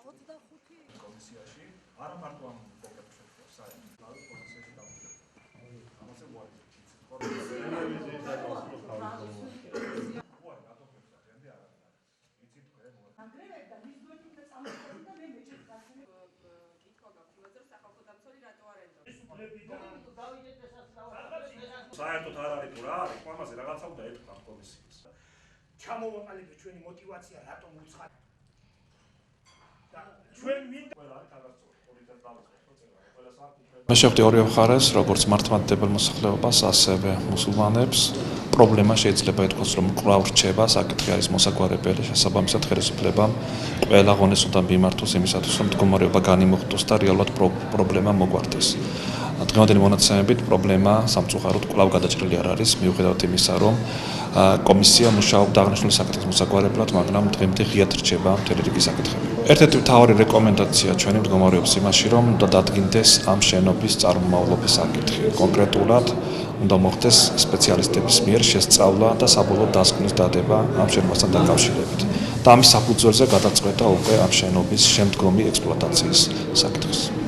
კომისიაში არა მარტო ამ კონკრეტულ შემთხვევაში, საერთოდ კომისიაში დამოკიდებული. ამაზე უარი იცით ხო? საერთოდ არ არის თუ რა არის, ამაზე რაღაცა უნდა ეთქვა კომისიას. ჩამოვაყალიბეთ ჩვენი мотиваცია რატომ უცხარი. და ჩვენ მინდა ყველა არის თაგასწორი, პოლიტიკა დავიწყოთ, ყველა საკუთრება. მე შევხვდი ორივე მხარეს, როგორც მართლმადიდებელ მოსახლეობას, ასევე მუსულმანებს. პრობლემა შეიძლება ითქვას, რომ კვლავ რჩება, საკითხი არის მოსაგვარებელი, შესაბამისად ხელისუფლებამ ყველა ღონეს უნდა მიმართოს იმისათვის, რომ მდგომარეობა განიმუხტოს და რეალურად პრობლემა მოგვარდეს. დღევანდელი მონაცემებით პრობლემა სამწუხაროდ კვლავ გადაჭრილი არ არის, მიუხედავად იმისა, რომ კომისია მუშაობდა აღნიშნული საკითხის მოსაგვარებლად, მაგრამ დღემდე ღიად რჩება მთელი რიგი საკითხები. ერთ-ერთი მთავარი რეკომენდაცია ჩვენი მდგომარეობს იმაში, რომ უნდა დადგინდეს ამ შენობის წარმომავლობის საკითხი. კონკრეტულად უნდა მოხდეს სპეციალისტების მიერ შესწავლა და საბოლოო დასკვნის დადება ამ შენობასთან დაკავშირებით. და ამის საფუძველზე გადაწყვეტა უკვე ამ შენობის შემდგომი ექსპლუატაციის საკითხის.